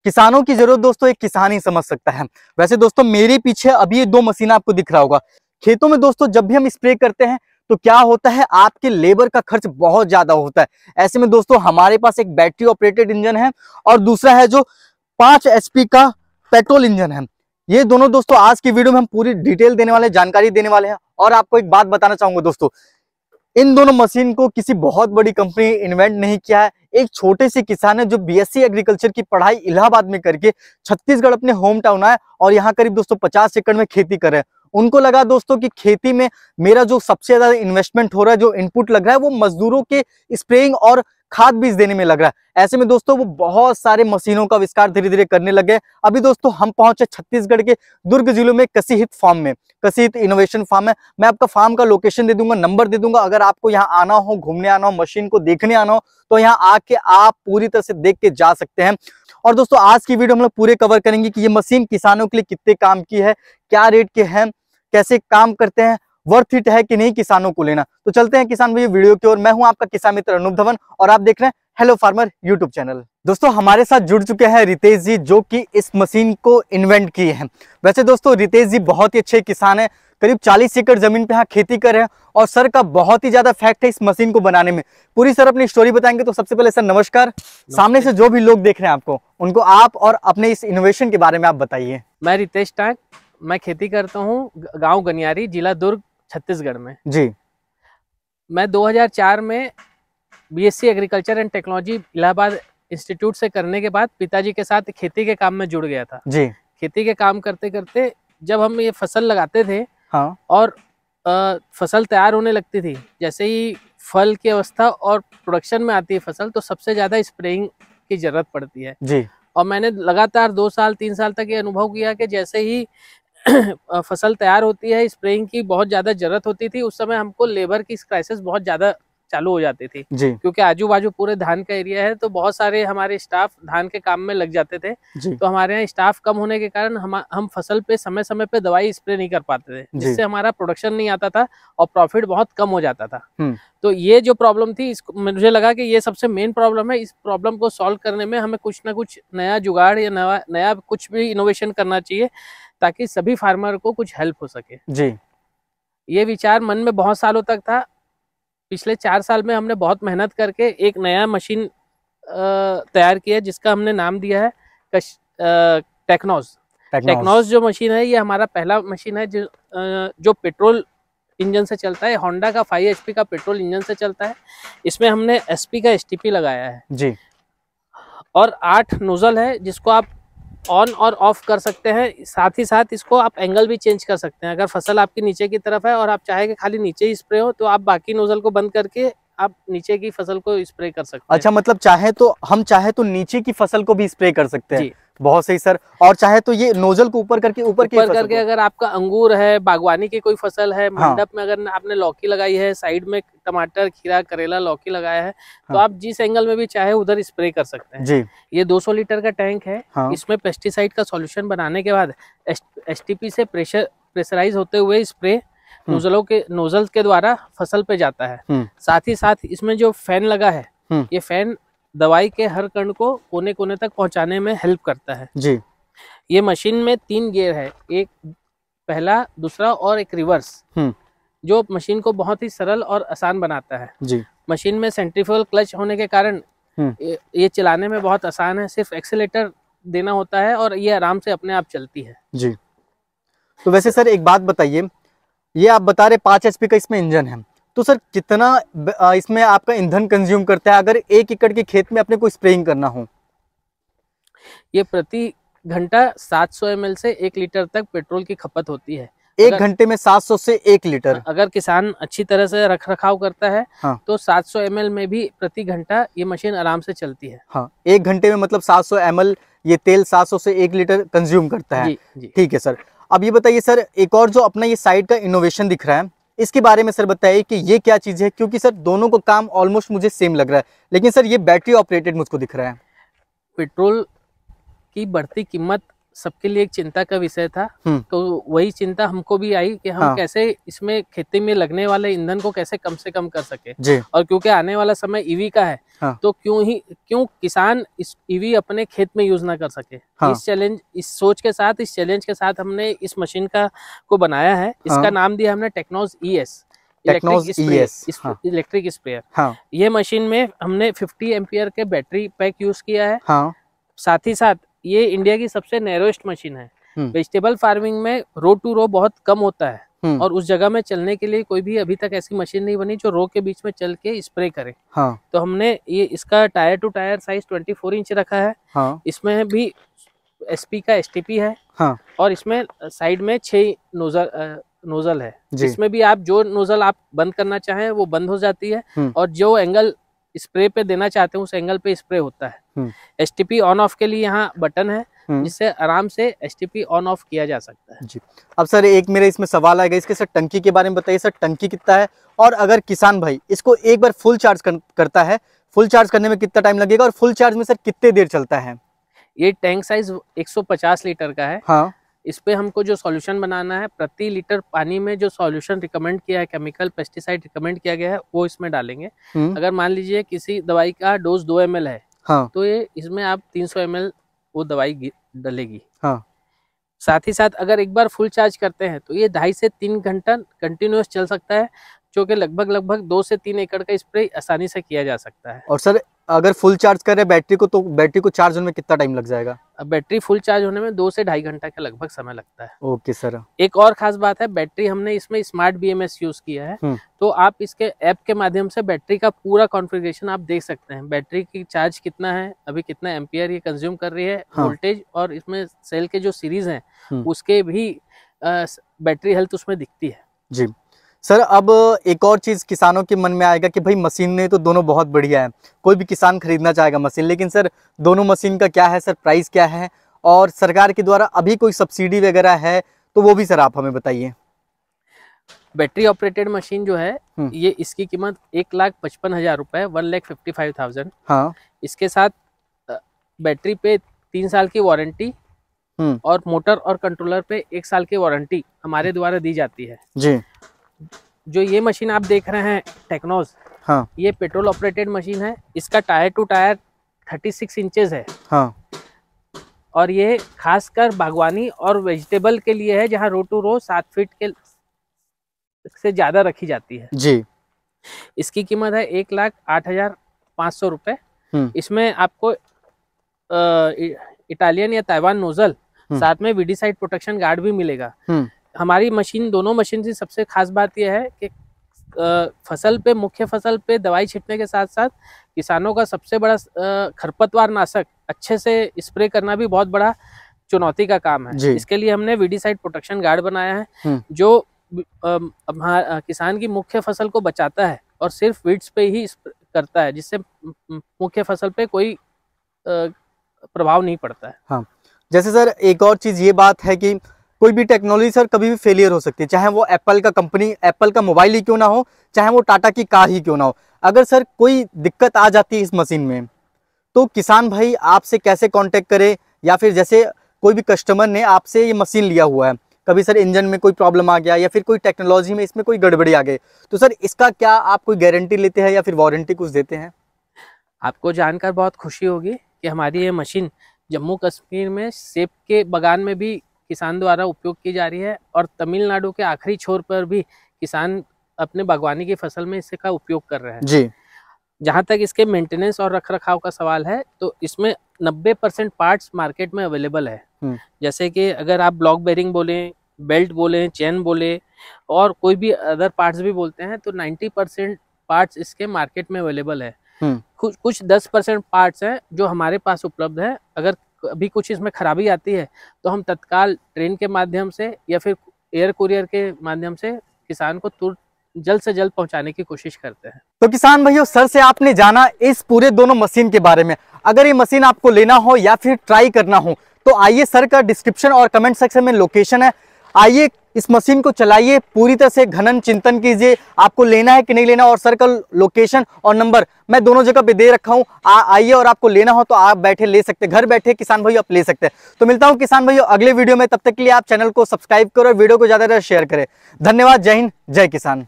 किसानों की जरूरत दोस्तों एक किसान ही समझ सकता है। वैसे दोस्तों मेरे पीछे अभी ये दो मशीन आपको दिख रहा होगा। खेतों में दोस्तों जब भी हम स्प्रे करते हैं तो क्या होता है, आपके लेबर का खर्च बहुत ज्यादा होता है। ऐसे में दोस्तों हमारे पास एक बैटरी ऑपरेटेड इंजन है और दूसरा है जो 5 HP का पेट्रोल इंजन है। ये दोनों दोस्तों आज की वीडियो में हम पूरी डिटेल देने वाले, जानकारी देने वाले हैं। और आपको एक बात बताना चाहूंगा दोस्तों, इन दोनों मशीन को किसी बहुत बड़ी कंपनी इन्वेंट नहीं किया है। एक छोटे से किसान है जो BSc एग्रीकल्चर की पढ़ाई इलाहाबाद में करके छत्तीसगढ़ अपने होम टाउन आए और यहाँ करीब दोस्तों 50 एकड़ में खेती कर रहे हैं। उनको लगा दोस्तों कि खेती में मेरा जो सबसे ज्यादा इन्वेस्टमेंट हो रहा है, जो इनपुट लग रहा है, वो मजदूरों के स्प्रेइंग और खाद बीज देने में लग रहा है। ऐसे में दोस्तों वो बहुत सारे मशीनों का आविष्कार धीरे धीरे करने लगे। अभी दोस्तों हम पहुंचे छत्तीसगढ़ के दुर्ग जिले में कसी हित फार्म में। कसी हित इनोवेशन फार्म है। मैं आपका फार्म का लोकेशन दे दूंगा, नंबर दे दूंगा। अगर आपको यहाँ आना हो, घूमने आना हो, मशीन को देखने आना हो तो यहाँ आके आप पूरी तरह से देख के जा सकते हैं। और दोस्तों आज की वीडियो हम लोग पूरे कवर करेंगे कि ये मशीन किसानों के लिए कितने काम की है, क्या रेट के हैं, कैसे काम करते हैं, वर्थ इट है कि नहीं किसानों को लेना। तो चलते हैं किसान भाई वीडियो की ओर। मैं हूं आपका किसान मित्र अनूप धवन और आप देख रहे हैं हेलो फार्मर यूट्यूब चैनल। दोस्तों हमारे साथ जुड़ चुके हैं रितेश जी, जो कि इस मशीन को इन्वेंट किए हैं। वैसे दोस्तों रितेश जी बहुत ही अच्छे किसान हैं, करीब 40 एकड़ जमीन पे यहाँ खेती कर रहे हैं और सर का बहुत ही ज्यादा फैक्ट है इस मशीन को बनाने में। पूरी सर अपनी स्टोरी बताएंगे। तो सबसे पहले सर नमस्कार। सामने से जो भी लोग देख रहे हैं आपको, उनको आप और अपने इस इनोवेशन के बारे में आप बताइए। मैं रितेश टाक, मैं खेती करता हूँ गांव गनियारी, जिला दुर्ग, छत्तीसगढ़ में जी। मैं 2004 में BSc agriculture and technology Allahabad institute से करने के बाद पिताजी के साथ खेती के काम में जुड़ गया था जी। खेती के काम करते करते जब हम ये फसल लगाते थे, हाँ। और फसल तैयार होने लगती थी, जैसे ही फल की अवस्था और प्रोडक्शन में आती है फसल, तो सबसे ज्यादा स्प्रेइंग की जरूरत पड़ती है जी। और मैंने लगातार 2 साल 3 साल तक ये अनुभव किया कि जैसे ही फसल तैयार होती है, स्प्रेइंग की बहुत ज्यादा जरूरत होती थी। उस समय हमको लेबर की क्राइसिस बहुत ज्यादा चालू हो जाती थी जी। क्योंकि आजू बाजू पूरे धान का एरिया है, तो बहुत सारे हमारे स्टाफ धान के काम में लग जाते थे जी। तो हमारे यहाँ स्टाफ कम होने के कारण हम फसल पे समय समय पे दवाई स्प्रे नहीं कर पाते थे, जिससे हमारा प्रोडक्शन नहीं आता था और प्रॉफिट बहुत कम हो जाता था। तो ये जो प्रॉब्लम थी, इसको मुझे लगा कि ये सबसे मेन प्रॉब्लम है। इस प्रॉब्लम को सॉल्व करने में हमें कुछ ना कुछ नया जुगाड़ या नया कुछ भी इनोवेशन करना चाहिए ताकि सभी फार्मर को कुछ हेल्प हो सके। जी। ये विचार मन में बहुत सालों तक था। पिछले 4 साल में हमने बहुत मेहनत करके एक नया मशीन तैयार किया जिसका हमने नाम दिया है टेक्नोज। जो मशीन है ये हमारा पहला मशीन है जो पेट्रोल इंजन से चलता है। होंडा का 5 HP का पेट्रोल इंजन से चलता है। इसमें हमने SP का STP लगाया है जी, और 8 नोजल है जिसको आप ऑन और ऑफ कर सकते हैं। साथ ही साथ इसको आप एंगल भी चेंज कर सकते हैं। अगर फसल आपकी नीचे की तरफ है और आप चाहे कि खाली नीचे ही स्प्रे हो, तो आप बाकी नोजल को बंद करके आप नीचे की फसल को स्प्रे कर सकते हैं। अच्छा, मतलब हम चाहे तो नीचे की फसल को भी स्प्रे कर सकते हैं जी। बहुत सही सर। और चाहे तो ये नोजल को ऊपर करके करके अगर आपका अंगूर है, बागवानी की कोई फसल है, मंडप में अगर आपने लौकी लगाई है, साइड में टमाटर, खीरा, करेला, लौकी लगाया है, तो आप जिस एंगल में भी चाहे उधर स्प्रे कर सकते हैं जी। ये 200 लीटर का टैंक है। इसमें पेस्टिसाइड का सॉल्यूशन बनाने के बाद STP से प्रेशराइज होते हुए स्प्रे नोजल के द्वारा फसल पे जाता है। साथ ही साथ इसमें जो फैन लगा है, ये फैन दवाई के हर कण को कोने कोने तक पहुंचाने में हेल्प करता है जी। ये मशीन में 3 गियर है, एक पहला, दूसरा और एक रिवर्स, जो मशीन को बहुत ही सरल और आसान बनाता है जी। मशीन में सेंट्रीफ्यूगल क्लच होने के कारण ये चलाने में बहुत आसान है। सिर्फ एक्सीलेटर देना होता है और ये आराम से अपने आप चलती है जी। तो वैसे सर एक बात बताइए, ये आप बता रहे 5 HP का इसमें इंजन है, तो सर कितना इसमें आपका ईंधन कंज्यूम करता है अगर 1 एकड़ के खेत में अपने को स्प्रेइंग करना हो? ये प्रति घंटा 700 ml से 1 लीटर तक पेट्रोल की खपत होती है। 1 घंटे में 700 से 1 लीटर। अगर किसान अच्छी तरह से रख रखाव करता है तो 700 ml में भी प्रति घंटा ये मशीन आराम से चलती है। हाँ, 1 घंटे में मतलब 700 ml ये तेल 700 से 1 लीटर कंज्यूम करता है। ठीक है सर। अब ये बताइए सर, एक और जो अपना ये साइड का इनोवेशन दिख रहा है, इसके बारे में सर बताइए कि ये क्या चीज है, क्योंकि सर दोनों को काम ऑलमोस्ट मुझे सेम लग रहा है, लेकिन सर ये बैटरी ऑपरेटेड मुझको दिख रहा है। पेट्रोल की बढ़ती कीमत सबके लिए एक चिंता का विषय था। तो वही चिंता हमको भी आई कि हम कैसे इसमें खेती में लगने वाले ईंधन को कैसे कम से कम कर सके। और क्योंकि आने वाला समय ईवी का है, तो क्यों किसान इस ईवी अपने खेत में यूज ना कर सके। इस सोच के साथ, इस चैलेंज के साथ हमने इस मशीन को बनाया है। इसका नाम दिया हमने टेक्नोज ES, इलेक्ट्रिक स्प्रेयर। ये मशीन में हमने 50 एम्पियर के बैटरी पैक यूज किया है। साथ ही साथ ये इंडिया की सबसे नैरोएस्ट मशीन है। वेजिटेबल फार्मिंग में रो टू रो बहुत कम होता है, और उस जगह में चलने के लिए कोई भी अभी तक ऐसी मशीन नहीं बनी जो रो के बीच में चल के स्प्रे करे। तो हमने ये इसका tier two tyre size 24 inch रखा है। इसमें भी SP का STP है, और इसमें साइड में 6 नोजल है, जिसमें भी आप जो नोजल आप बंद करना चाहें वो बंद हो जाती है, और जो एंगल स्प्रे पे देना चाहते हैं उस एंगल पे स्प्रे होता है। STP ऑन ऑफ के लिए यहाँ बटन है, जिससे आराम से STP ऑन ऑफ किया जा सकता है। जी। अब सर एक मेरे इसमें सवाल आएगा, इसके सर टंकी के बारे में बताइए। सर टंकी कितना है, और अगर किसान भाई इसको एक बार फुल चार्ज करता है, फुल चार्ज करने में कितना टाइम लगेगा, और फुल चार्ज में सर कितने देर चलता है? ये टैंक साइज 150 लीटर का है। इस पे हमको जो सॉल्यूशन बनाना है, प्रति लीटर पानी में जो सॉल्यूशन रिकमेंड किया है, केमिकल पेस्टिसाइड रिकमेंड किया गया है, वो इसमें डालेंगे। अगर मान लीजिए किसी दवाई का डोज 2 ml है, तो ये इसमें आप 300 ml वो दवाई डलेगी। साथ ही साथ अगर एक बार फुल चार्ज करते हैं तो ये 2.5 से 3 घंटा कंटिन्यूअस चल सकता है, जो कि लगभग 2 से 3 एकड़ का स्प्रे आसानी से किया जा सकता है। और सर अगर फुल चार्ज कर रहे बैटरी को, तो बैटरी को चार्ज होने में कितना टाइम लग जाएगा? बैटरी फुल चार्ज होने में 2 से 2.5 घंटा का लगभग समय लगता है। Okay sir. एक और खास बात है, बैटरी हमने इसमें स्मार्ट BMS यूज किया है। तो आप इसके ऐप के माध्यम से बैटरी का पूरा कॉन्फ़िगरेशन आप देख सकते हैं। बैटरी की चार्ज कितना है, अभी कितना एम्पियर ये कंज्यूम कर रही है, वोल्टेज, और इसमें सेल के जो सीरीज हैं उसके भी बैटरी हेल्थ उसमें दिखती है। जी सर, अब एक और चीज़ किसानों के मन में आएगा कि भाई मशीनें तो दोनों बहुत बढ़िया है, कोई भी किसान खरीदना चाहेगा मशीन, लेकिन सर दोनों मशीन का क्या है सर, प्राइस क्या है, और सरकार के द्वारा अभी कोई सब्सिडी वगैरह है तो वो भी सर आप हमें बताइए। बैटरी ऑपरेटेड मशीन जो है, ये इसकी कीमत 1,55,000 रुपए, 1,55,000। इसके साथ बैटरी पे 3 साल की वारंटी, और मोटर और कंट्रोलर पे 1 साल की वारंटी हमारे द्वारा दी जाती है। जी। जो ये मशीन आप देख रहे हैं टेक्नोज, ये पेट्रोल ऑपरेटेड मशीन है। इसका टायर टू टायर 36 इंचेस है। और ये खासकर बागवानी और वेजिटेबल के लिए है, जहाँ रो टू रो 7 फीट के से ज्यादा रखी जाती है। जी। इसकी कीमत है 1,08,500 रुपए। इसमें आपको इटालियन या ताइवान नोजल, साथ में वीडीसाइड प्रोटेक्शन गार्ड भी मिलेगा। हमारी मशीन, दोनों मशीन की सबसे खास बात यह है कि फसल पे, मुख्य फसल पे दवाई छिड़कने के साथ साथ किसानों का सबसे बड़ा खरपतवार नाशक अच्छे से स्प्रे करना भी बहुत बड़ा चुनौती का काम है। इसके लिए हमने वीडीसाइड प्रोटेक्शन गार्ड बनाया है, जो किसान की मुख्य फसल को बचाता है और सिर्फ वीड्स पे ही करता है, जिससे मुख्य फसल पे कोई प्रभाव नहीं पड़ता है। हाँ, जैसे सर एक और चीज ये बात है कि कोई भी टेक्नोलॉजी सर कभी भी फेलियर हो सकती है, चाहे वो एप्पल का मोबाइल ही क्यों ना हो, चाहे वो टाटा की कार ही क्यों ना हो। अगर सर कोई दिक्कत आ जाती है इस मशीन में, तो किसान भाई आपसे कैसे कांटेक्ट करे, या फिर जैसे कोई भी कस्टमर ने आपसे ये मशीन लिया हुआ है, कभी सर इंजन में कोई प्रॉब्लम आ गया या फिर कोई टेक्नोलॉजी में इसमें कोई गड़बड़ी आ गई, तो सर इसका क्या आप कोई गारंटी लेते हैं या फिर वारंटी कुछ देते हैं? आपको जानकर बहुत खुशी होगी कि हमारी ये मशीन जम्मू कश्मीर में सेब के बागान में भी किसान द्वारा उपयोग की जा रही है, और तमिलनाडु के आखिरी छोर पर भी किसान अपने बागवानी की फसल में इसका उपयोग कर रहे हैं। जी। जहाँ तक इसके मेंटेनेंस और रखरखाव का सवाल है, तो इसमें 90% पार्ट्स मार्केट में अवेलेबल है। जैसे कि अगर आप ब्लॉक बेरिंग बोले, बेल्ट बोले, चेन बोले, और कोई भी अदर पार्ट्स भी बोलते हैं, तो 90% पार्ट्स इसके मार्केट में अवेलेबल है। कुछ 10% पार्ट्स हैं जो हमारे पास उपलब्ध है। अगर अभी कुछ इसमें खराबी आती है तो हम तत्काल ट्रेन के माध्यम से या फिर एयर कुरियर के माध्यम से किसान को तुरंत जल्द से जल्द पहुंचाने की कोशिश करते हैं। तो किसान भाइयों, सर से आपने जाना इस पूरे दोनों मशीन के बारे में। अगर ये मशीन आपको लेना हो या फिर ट्राई करना हो, तो आइए, सर का डिस्क्रिप्शन और कमेंट सेक्शन में लोकेशन है, आइए इस मशीन को चलाइए, पूरी तरह से घनन चिंतन कीजिए, आपको लेना है कि नहीं लेना, और सर का लोकेशन और नंबर मैं दोनों जगह पे दे रखा हूँ। आइए और आपको लेना हो तो आप बैठे ले सकते हैं, घर बैठे किसान भाई आप ले सकते हैं। तो मिलता हूँ किसान भाई अगले वीडियो में, तब तक के लिए आप चैनल को सब्सक्राइब करो और वीडियो को ज्यादा शेयर करें। धन्यवाद। जय हिंद, जय किसान।